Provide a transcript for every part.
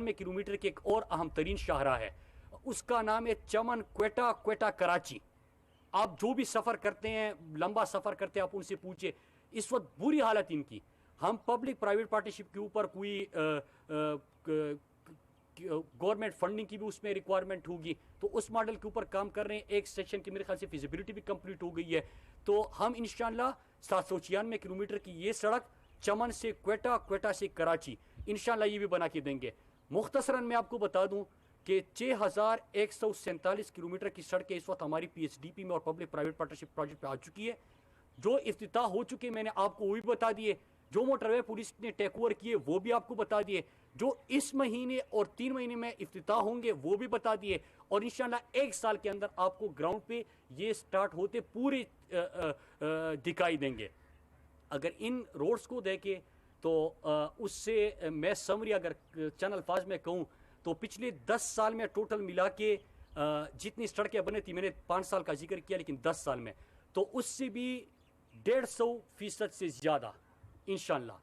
में किलोमीटर की एक और अहम तरीन शाहराह है, उसका नाम है चमन क्वेटा क्वेटा कराची। आप जो भी सफ़र करते हैं, लंबा सफ़र करते हैं, आप उनसे पूछिए, इस वक्त बुरी हालत इनकी। हम पब्लिक प्राइवेट पार्टनरशिप के ऊपर कोई गवर्नमेंट फंडिंग की भी उसमें रिक्वायरमेंट होगी, तो उस मॉडल के ऊपर काम कर रहे हैं। एक सेक्शन की मेरे ख्याल से फिजिबिलिटी भी कंप्लीट हो गई है। तो हम इंशाल्लाह 796 किलोमीटर की ये सड़क चमन से क्वेटा, क्वेटा से कराची, इंशाल्लाह ये भी बना के देंगे। मुख्तसरन मैं आपको बता दूं कि 6147 किलोमीटर की सड़कें इस वक्त हमारी PSDP में और पब्लिक प्राइवेट पार्टनरशिप प्रोजेक्ट पे आ चुकी है। जो इफ्तिताह हो चुके मैंने आपको वो भी बता दिए, जो मोटरवे पुलिस ने टेक ओवर किए वो भी आपको बता दिए, जो इस महीने और 3 महीने में इफ्तिताह होंगे वो भी बता दिए, और इंशाल्लाह 1 साल के अंदर आपको ग्राउंड पे ये स्टार्ट होते पूरे दिखाई देंगे। अगर इन रोड्स को देखें तो उससे मैं समरी अगर चैनल अल्फाज में कहूँ तो पिछले 10 साल में टोटल मिला के जितनी सड़कें बनी थी, मैंने 5 साल का जिक्र किया, लेकिन 10 साल में तो उससे भी 150% से ज़्यादा इंशाल्लाह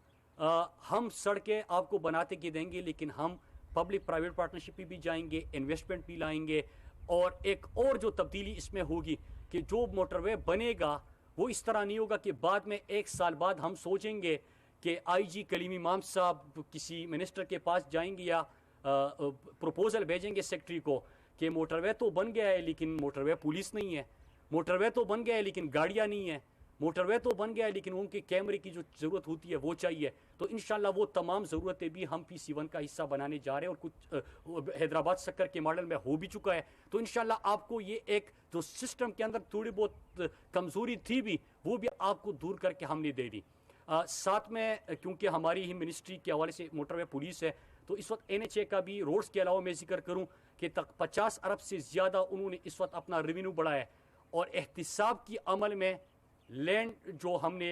हम सड़कें आपको बनाते के देंगे। लेकिन हम पब्लिक प्राइवेट पार्टनरशिप पे भी जाएंगे, इन्वेस्टमेंट भी लाएंगे, और एक और जो तब्दीली इसमें होगी कि जो मोटरवे बनेगा वो इस तरह नहीं होगा कि बाद में 1 साल बाद हम सोचेंगे कि IG कलीम इमाम साहब किसी मिनिस्टर के पास जाएंगे या प्रपोजल भेजेंगे सेक्रेटरी को कि मोटरवे तो बन गया है लेकिन मोटरवे पुलिस नहीं है, मोटरवे तो बन गया है लेकिन गाड़ियाँ नहीं है, मोटरवे तो बन गया है लेकिन उनके कैमरे की जो ज़रूरत होती है वो चाहिए। तो इंशाल्लाह वो तमाम ज़रूरतें भी हम PC1 का हिस्सा बनाने जा रहे हैं, और कुछ हैदराबाद शक्कर के मॉडल में हो भी चुका है। तो इंशाल्लाह आपको ये एक जो सिस्टम के अंदर थोड़ी बहुत कमज़ोरी थी भी वो भी आपको दूर करके हमने दे दी। साथ में क्योंकि हमारी ही मिनिस्ट्री के हवाले से मोटरवे पुलिस है, तो इस वक्त NHA का भी रोड्स के अलावा मैं जिक्र करूं कि तक 50 अरब से ज़्यादा उन्होंने इस वक्त अपना रेवेन्यू बढ़ाया है, और एहतिसाब की अमल में लैंड जो हमने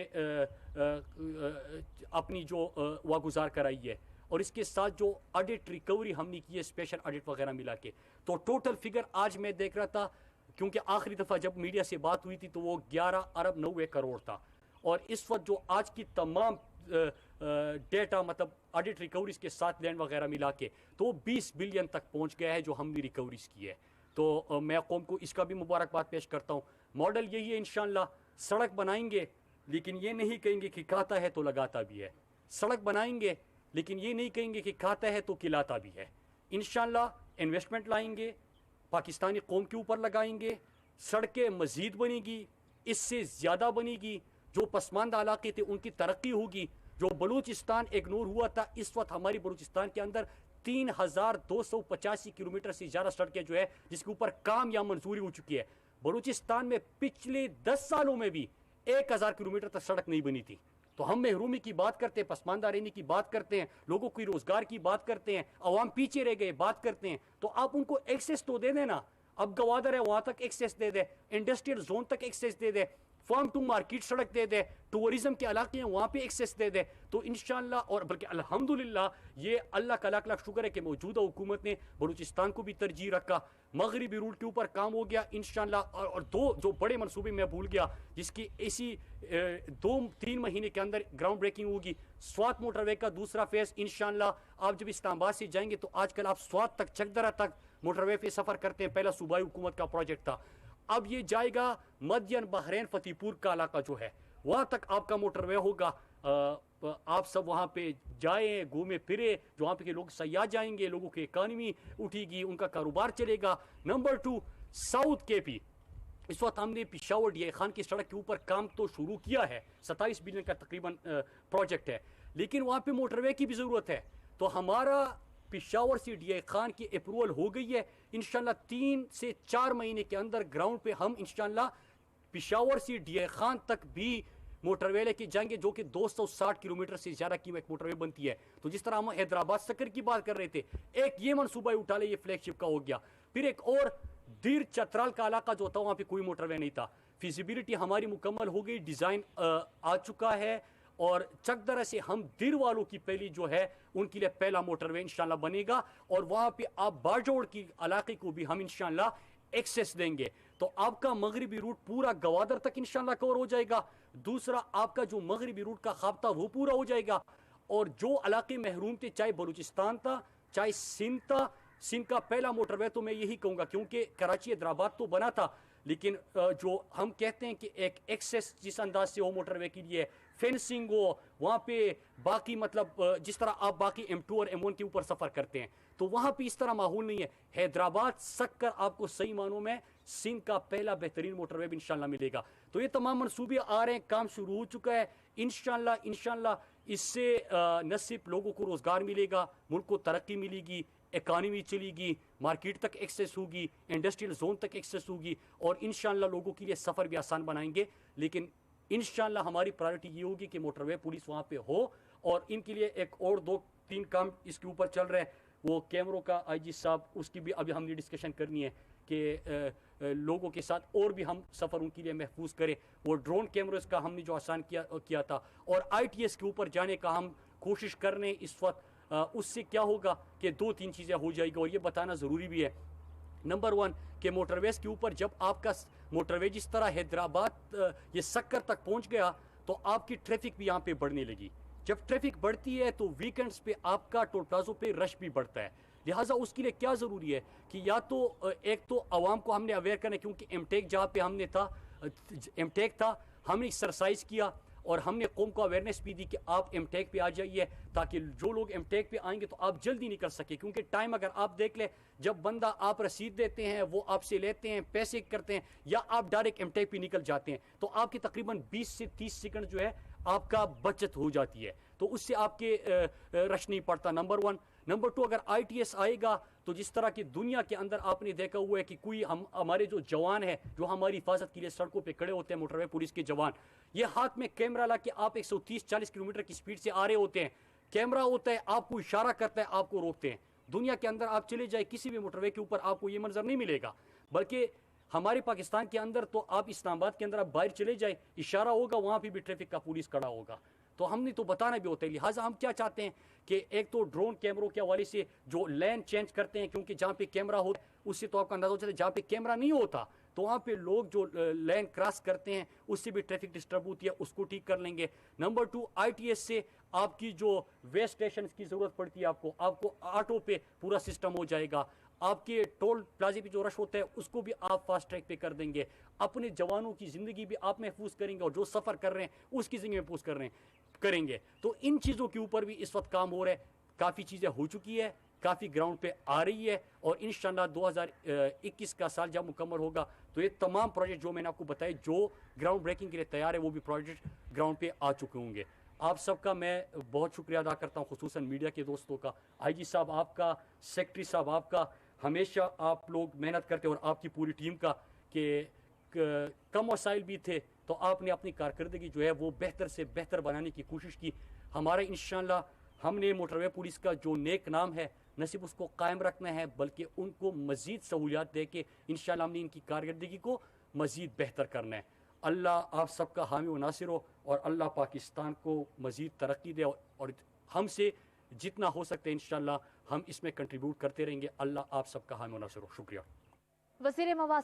अपनी जो वागुजार कराई है, और इसके साथ जो ऑडिट रिकवरी हमने की है, स्पेशल ऑडिट वगैरह मिला के, तो टोटल फिगर आज मैं देख रहा था, क्योंकि आखिरी दफ़ा जब मीडिया से बात हुई थी तो वो 11 अरब 90 करोड़ था, और इस वक्त जो आज की तमाम डेटा मतलब ऑडिट रिकवरीज के साथ लैंड वगैरह मिला के तो 20 बिलियन तक पहुंच गया है जो हमने रिकवरीज की है। तो मैं कौम को इसका भी मुबारकबाद पेश करता हूं। मॉडल यही है, इंशाल्लाह सड़क बनाएंगे लेकिन ये नहीं कहेंगे कि खाता है तो लगाता भी है, सड़क बनाएंगे लेकिन ये नहीं कहेंगे कि खाता है तो खिलाता भी है। इंशाल्लाह इन्वेस्टमेंट लाएंगे, पाकिस्तानी कौम के ऊपर लगाएंगे, सड़कें मजीद बनेगी, इससे ज़्यादा बनेगी, जो पसमानदा इलाके थे उनकी तरक्की होगी। जो बलूचिस्तान इग्नोर हुआ था, इस वक्त हमारी बलूचिस्तान के अंदर 3285 किलोमीटर से ज़्यादा सड़कें जो है जिसके ऊपर काम या मंजूरी हो चुकी है। बलूचिस्तान में पिछले 10 सालों में भी 1000 किलोमीटर तक सड़क नहीं बनी थी। तो हम महरूमी की बात करते हैं, पसमानदा रहने की बात करते हैं, लोगों की रोजगार की बात करते हैं, अवाम पीछे रह गए बात करते हैं, तो आप उनको एक्सेस तो दे देना। अब गवादर है वहां तक एक्सेस दे दे, इंडस्ट्रियल जोन तक एक्सेस दे दे, फार्म टू मार्केट सड़क दे दे, टूरिज्म के इलाके हैं वहां पे एक्सेस दे दे, तो इंशाल्लाह, और बल्कि अल्हम्दुलिल्लाह ये अल्लाह का लाख लाख शुक्र है कि मौजूदा हुकूमत ने बलूचिस्तान को भी तरजीह रखा, मगरिबी रूट के ऊपर काम हो गया इंशाल्लाह। और 2 जो बड़े मनसूबे मैं भूल गया जिसकी इसी 2-3 महीने के अंदर ग्राउंड ब्रेकिंग होगी, स्वात मोटरवे का दूसरा फेज इंशाल्लाह। आप जब इस्लामाबाद से जाएंगे तो आजकल आप स्वात तक, चकदरा तक मोटरवे पे सफर करते हैं, पहला सूबाई हुकूमत का प्रोजेक्ट था, अब ये जाएगा मदियन बहरैन फतेहपुर का इलाका जो है वहां तक आपका मोटरवे होगा। आप सब वहां पे जाएं, घूमे फिरे, जो वहां पे के लोग सयाह जाएंगे, लोगों की इकानमी उठेगी, उनका कारोबार चलेगा। नंबर 2 साउथ KP, इस वक्त हमने पिशावर DI खान की सड़क के ऊपर काम तो शुरू किया है, 27 बिलियन का तकरीबन प्रोजेक्ट है, लेकिन वहां पे मोटरवे की भी जरूरत है। तो हमारा पिशावर से DI खान की अप्रूवल हो गई है, इंशाल्लाह 3 से 4 महीने के अंदर ग्राउंड पे हम इंशाल्लाह पिशावर से DI खान तक भी मोटरवे लेके जाएंगे, जो कि 260 किलोमीटर से ज्यादा की एक मोटरवे बनती है। तो जिस तरह हम हैदराबाद शक्कर की बात कर रहे थे, एक ये मनसूबा उठा ले, ये फ्लैगशिप का हो गया। फिर एक और दीर चतराल का इलाका जो था वहां पे कोई मोटरवे नहीं था, फिजिबिलिटी हमारी मुकम्मल हो गई, डिजाइन आ चुका है, और चकदरा से हम दीर वालों की पहली जो है उनके लिए पहला मोटरवे इंशाल्लाह बनेगा, और वहां पे आप बारजोड़ की इलाके को भी हम इंशाल्लाह एक्सेस देंगे। तो आपका मगरिबी रूट पूरा गवादर तक इंशाल्लाह कवर हो जाएगा। दूसरा, आपका जो मगरिबी रूट का ख्वाब था वो पूरा हो जाएगा, और जो इलाके महरूम थे, चाहे बलूचिस्तान था, चाहे सिंध का पहला मोटरवे तो मैं यही कहूँगा, क्योंकि कराची हैदराबाद तो बना था, लेकिन जो हम कहते हैं कि एक एक्सेस जिस अंदाज से हो मोटरवे के लिए, फेंसिंग हो वहाँ पे, बाकी मतलब जिस तरह आप बाकी M2 और M1 के ऊपर सफ़र करते हैं, तो वहाँ पे इस तरह माहौल नहीं है। हैदराबाद सक्कर आपको सही मानों में सिंध का पहला बेहतरीन मोटरवे भी इंशाल्लाह मिलेगा। तो ये तमाम मनसूबे आ रहे हैं, काम शुरू हो चुका है। इंशाल्लाह इससे न सिर्फ लोगों को रोज़गार मिलेगा, मुल्क को तरक्की मिलेगी, इकॉनमी चलेगी, मार्केट तक एक्सेस होगी, इंडस्ट्रियल जोन तक एक्सेस होगी, और इंशाल्लाह लोगों के लिए सफ़र भी आसान बनाएंगे। लेकिन इंशाल्लाह हमारी प्रायोरिटी ये होगी कि मोटरवे पुलिस वहाँ पे हो, और इनके लिए एक और 2-3 काम इसके ऊपर चल रहे हैं। वो कैमरों का IG साहब, उसकी भी अभी हमने डिस्कशन करनी है कि लोगों के साथ और भी हम सफ़र उनके लिए महफूज करें। वो ड्रोन कैमरों का हमने जो आसान किया था, और ITS के ऊपर जाने का हम कोशिश कर रहे हैं इस वक्त। उससे क्या होगा कि 2-3 चीज़ें हो जाएगी, और ये बताना ज़रूरी भी है। नंबर 1 कि मोटरवेज़ के ऊपर जब आपका मोटरवे जिस तरह हैदराबाद ये सक्कर तक पहुंच गया, तो आपकी ट्रैफिक भी यहाँ पे बढ़ने लगी। जब ट्रैफिक बढ़ती है तो वीकेंड्स पे आपका टोल प्लाजों पे रश भी बढ़ता है। लिहाजा उसके लिए क्या ज़रूरी है कि या तो एक तो आवाम को हमने अवेयर करना, क्योंकि एमटेक जहाँ पे हमने था हमने एक्सरसाइज किया, और हमने कौम को अवेयरनेस भी दी कि आप एमटेक पे आ जाइए, ताकि जो लोग एमटेक पे आएंगे तो आप जल्दी निकल सके। क्योंकि टाइम अगर आप देख ले, जब बंदा आप रसीद देते हैं, वो आपसे लेते हैं, पैसे करते हैं, या आप डायरेक्ट एमटेक पे निकल जाते हैं, तो आपकी तकरीबन 20 से 30 सेकंड जो है आपका बचत हो जाती है। तो उससे आपके रश नहीं पड़ता, नंबर 1। नंबर 2, अगर ITS आएगा तो जिस तरह की दुनिया के अंदर आपने देखा हुआ है कि कोई हमारे जो जवान है, जो हमारी हिफाजत के लिए सड़कों पे खड़े होते हैं, मोटरवे पुलिस के जवान, ये हाथ में कैमरा ला के आप 130-40 किलोमीटर की स्पीड से आ रहे होते हैं, कैमरा होता है, आपको इशारा करता है, आपको रोकते हैं। दुनिया के अंदर आप चले जाए किसी भी मोटरवे के ऊपर आपको ये मंजर नहीं मिलेगा, बल्कि हमारे पाकिस्तान के अंदर तो आप इस्लामाबाद के अंदर आप बाहर चले जाए, इशारा होगा, वहाँ पे भी ट्रैफिक का पुलिस खड़ा होगा। तो हमने तो बताना भी होता है। लिहाजा हम क्या चाहते हैं कि एक तो ड्रोन कैमरों के हवाले से जो लेन चेंज करते हैं, क्योंकि जहाँ पे कैमरा हो उससे तो आपका अंदाजा हो जाता है, जहाँ पे कैमरा नहीं होता तो वहाँ पे लोग जो लेन क्रॉस करते हैं उससे भी ट्रैफिक डिस्टर्ब होती है, उसको ठीक कर लेंगे। नंबर 2, ITS से आपकी जो वे स्टेशन की ज़रूरत पड़ती है, आपको ऑटो पे पूरा सिस्टम हो जाएगा। आपके टोल प्लाजे पे जो रश होता है उसको भी आप फास्ट ट्रैक पे कर देंगे। अपने जवानों की ज़िंदगी भी आप महफूज करेंगे, और जो सफ़र कर रहे हैं उसकी ज़िंदगी महफूज करेंगे। तो इन चीज़ों के ऊपर भी इस वक्त काम हो रहा है। काफ़ी चीज़ें हो चुकी है, काफ़ी ग्राउंड पे आ रही है, और इंशाल्लाह 2021 का साल जब मुकम्मल होगा तो ये तमाम प्रोजेक्ट जो मैंने आपको बताए, जो ग्राउंड ब्रेकिंग के लिए तैयार है, वो भी प्रोजेक्ट ग्राउंड पे आ चुके होंगे। आप सबका मैं बहुत शुक्रिया अदा करता हूँ, खुसूसन मीडिया के दोस्तों का, IG साहब आपका, सेक्रेटरी साहब आपका, हमेशा आप लोग मेहनत करते और आपकी पूरी टीम का, कि कम वसाइल भी थे तो आपने अपनी कारकर्दगी जो है वो बेहतर से बेहतर बनाने की कोशिश की। हमारा इंशाल्लाह हमने मोटरवे पुलिस का जो नेक नाम है न सिर्फ उसको कायम रखना है, बल्कि उनको मज़ीद सहूलियात दे के इंशाल्लाह हमने इनकी कारकर्दगी को मज़ीद बेहतर करना है। अल्लाह आप सबका हामी व नासिर हो, और अल्लाह पाकिस्तान को मज़ीद तरक्की दे, और हमसे जितना हो सकता है इंशाल्लाह हम इसमें कंट्रीब्यूट करते रहेंगे। अल्लाह आप सबका हामी व नासिर हो। शुक्रिया। वज़ीर मवासी